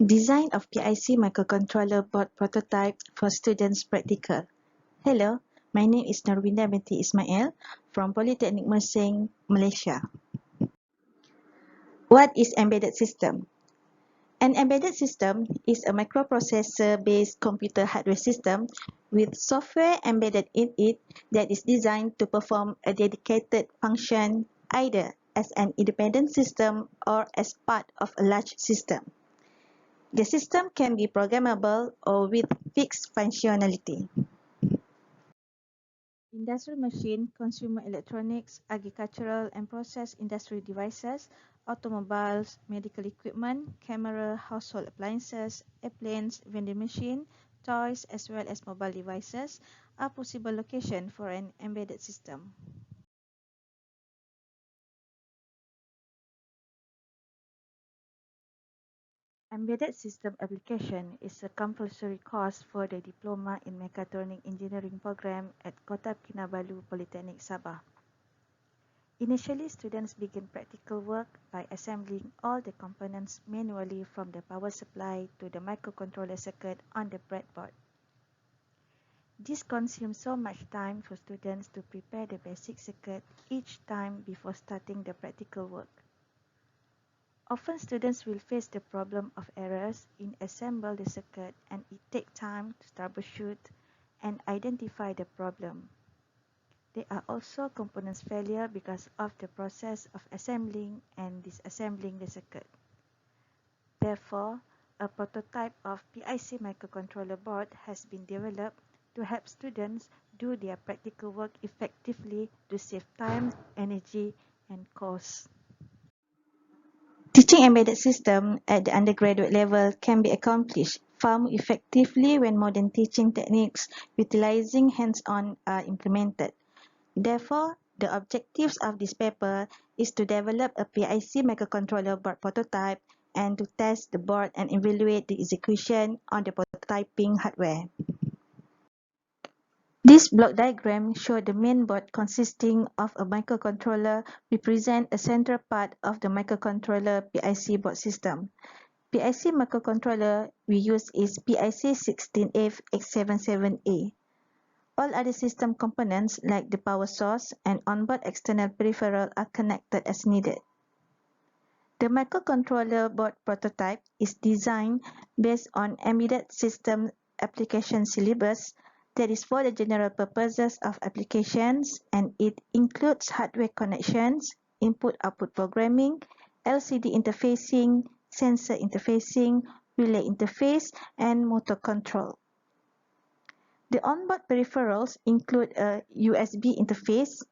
Design of PIC microcontroller board prototype for students practical. Hello, my name is Narwinda binti Ismail from Polytechnic Mersing, Malaysia. What is embedded system? An embedded system is a microprocessor-based computer hardware system with software embedded in it that is designed to perform a dedicated function either as an independent system or as part of a large system. The system can be programmable or with fixed functionality. Industrial machine, consumer electronics, agricultural and process industry devices, automobiles, medical equipment, camera, household appliances, airplanes, vending machine, toys, as well as mobile devices are possible locations for an embedded system. Embedded System Application is a compulsory course for the Diploma in Mechatronic Engineering program at Kota Kinabalu Polytechnic Sabah. Initially, students begin practical work by assembling all the components manually from the power supply to the microcontroller circuit on the breadboard. This consumes so much time for students to prepare the basic circuit each time before starting the practical work. Often students will face the problem of errors in assembling the circuit, and it takes time to troubleshoot and identify the problem. There are also components failure because of the process of assembling and disassembling the circuit. Therefore, a prototype of PIC microcontroller board has been developed to help students do their practical work effectively to save time, energy, and cost. Teaching embedded system at the undergraduate level can be accomplished far more effectively when modern teaching techniques utilizing hands-on are implemented. Therefore, the objectives of this paper is to develop a PIC microcontroller board prototype and to test the board and evaluate the execution on the prototyping hardware. This block diagram shows the main board consisting of a microcontroller represent a central part of the microcontroller PIC board system. PIC microcontroller we use is PIC 16F877A. All other system components like the power source and onboard external peripheral are connected as needed. The microcontroller board prototype is designed based on embedded system application syllabus that is for the general purposes of applications, and it includes hardware connections, input-output programming, LCD interfacing, sensor interfacing, relay interface, and motor control. The onboard peripherals include a USB interface,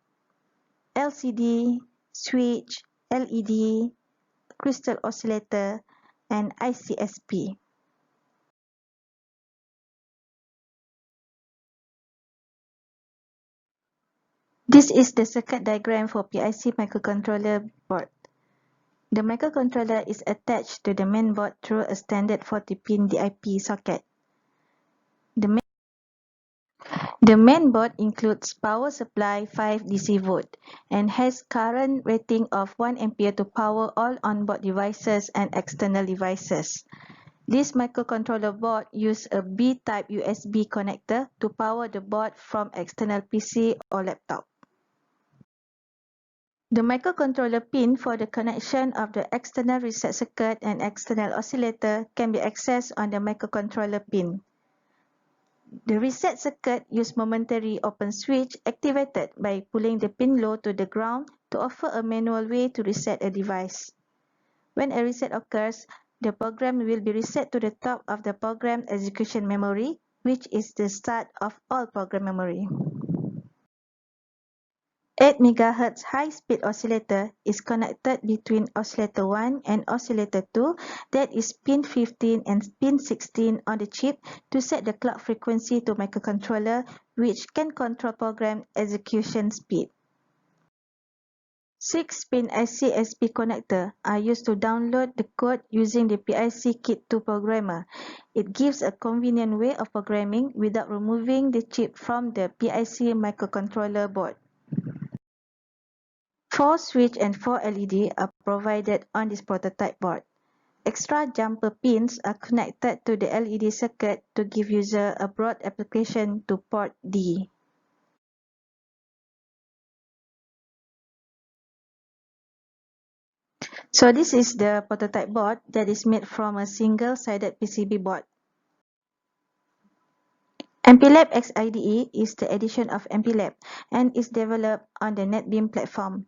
LCD, switch, LED, crystal oscillator, and ICSP. This is the circuit diagram for PIC microcontroller board. The microcontroller is attached to the main board through a standard 40-pin DIP socket. The main board includes power supply 5 DC volt and has current rating of 1 ampere to power all onboard devices and external devices. This microcontroller board uses a B-type USB connector to power the board from external PC or laptop. The microcontroller pin for the connection of the external reset circuit and external oscillator can be accessed on the microcontroller pin. The reset circuit uses momentary open switch activated by pulling the pin low to the ground to offer a manual way to reset a device. When a reset occurs, the program will be reset to the top of the program execution memory, which is the start of all program memory. 8 MHz high-speed oscillator is connected between oscillator 1 and oscillator 2, that is pin 15 and pin 16 on the chip to set the clock frequency to microcontroller, which can control program execution speed. 6-pin ICSP connector are used to download the code using the PIC Kit 2 programmer. It gives a convenient way of programming without removing the chip from the PIC microcontroller board. 4 switch and 4 LED are provided on this prototype board. Extra jumper pins are connected to the LED circuit to give user a broad application to port D. So this is the prototype board that is made from a single-sided PCB board. MPLAB X IDE is the edition of MPLAB and is developed on the NetBeam platform.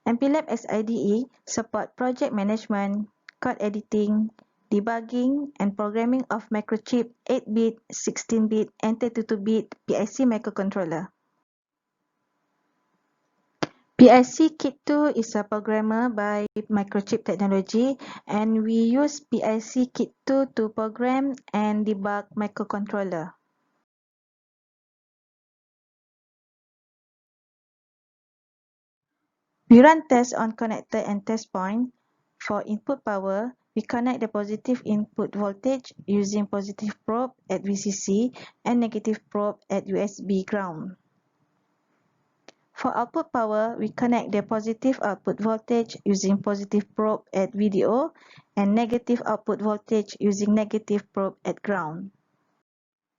MPLAB X IDE support project management, code editing, debugging, and programming of microchip 8-bit, 16-bit, and 32-bit PIC microcontroller. PIC Kit 2 is a programmer by Microchip Technology, and we use PIC Kit 2 to program and debug microcontroller. We run tests on connector and test point. For input power, we connect the positive input voltage using positive probe at VCC and negative probe at USB ground. For output power, we connect the positive output voltage using positive probe at VDO and negative output voltage using negative probe at ground.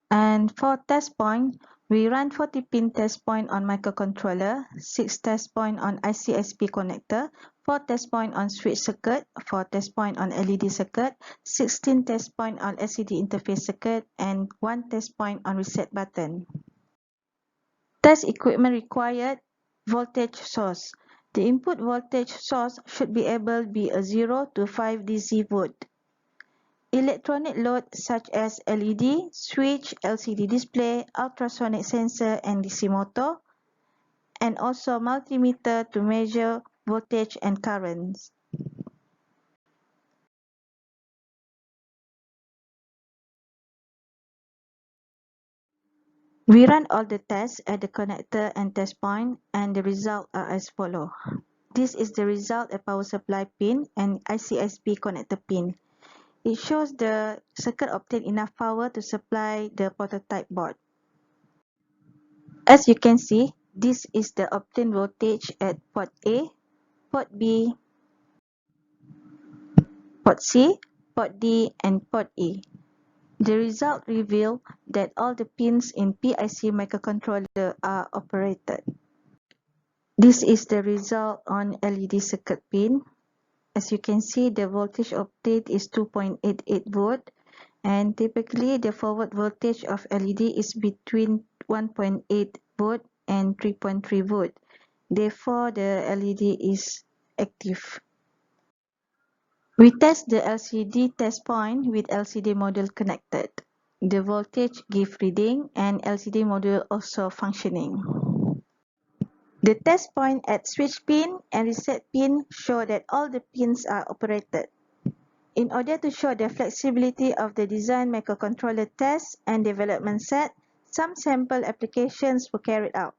And for test point, we run 40-pin test point on microcontroller, 6 test point on ICSP connector, 4 test point on switch circuit, 4 test point on LED circuit, 16 test point on LCD interface circuit, and 1 test point on reset button. Test equipment required: voltage source. The input voltage source should be able to be a 0 to 5 DC volt. Electronic load such as LED, switch, LCD display, ultrasonic sensor, and DC motor, and also multimeter to measure voltage and currents. We run all the tests at the connector and test point, and the results are as follows. This is the result at power supply pin and ICSP connector pin. It shows the circuit obtained enough power to supply the prototype board. As you can see, this is the obtained voltage at port A, port B, port C, port D, and port E. The result reveals that all the pins in PIC microcontroller are operated. This is the result on LED circuit pin. As you can see, the voltage obtained is 2.88 volt, and typically the forward voltage of LED is between 1.8 volt and 3.3 volt. Therefore, the LED is active. We test the LCD test point with LCD module connected. The voltage give reading and LCD module also functioning. The test point at switch pin and reset pin show that all the pins are operated. In order to show the flexibility of the design microcontroller test and development set, some sample applications were carried out.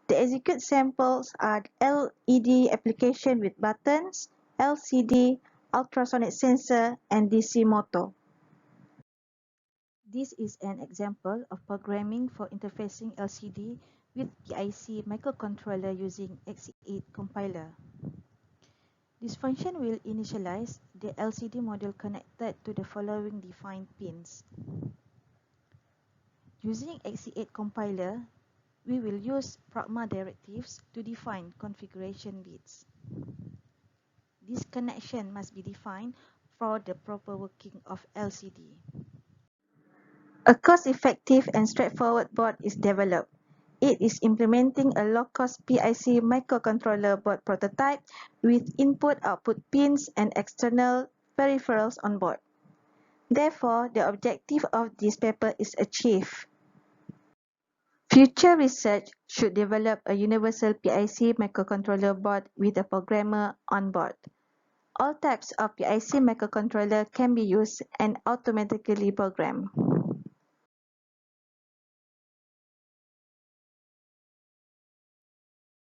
The execute samples are LED application with buttons, LCD, ultrasonic sensor, and DC motor. This is an example of programming for interfacing LCD with PIC microcontroller using X8 compiler. This function will initialize the LCD module connected to the following defined pins. Using X8 compiler, we will use pragma directives to define configuration bits. This connection must be defined for the proper working of LCD. A cost-effective and straightforward board is developed. It is implementing a low-cost PIC microcontroller board prototype with input-output pins and external peripherals on board. Therefore, the objective of this paper is achieved. Future research should develop a universal PIC microcontroller board with a programmer on board. All types of PIC microcontroller can be used and automatically programmed.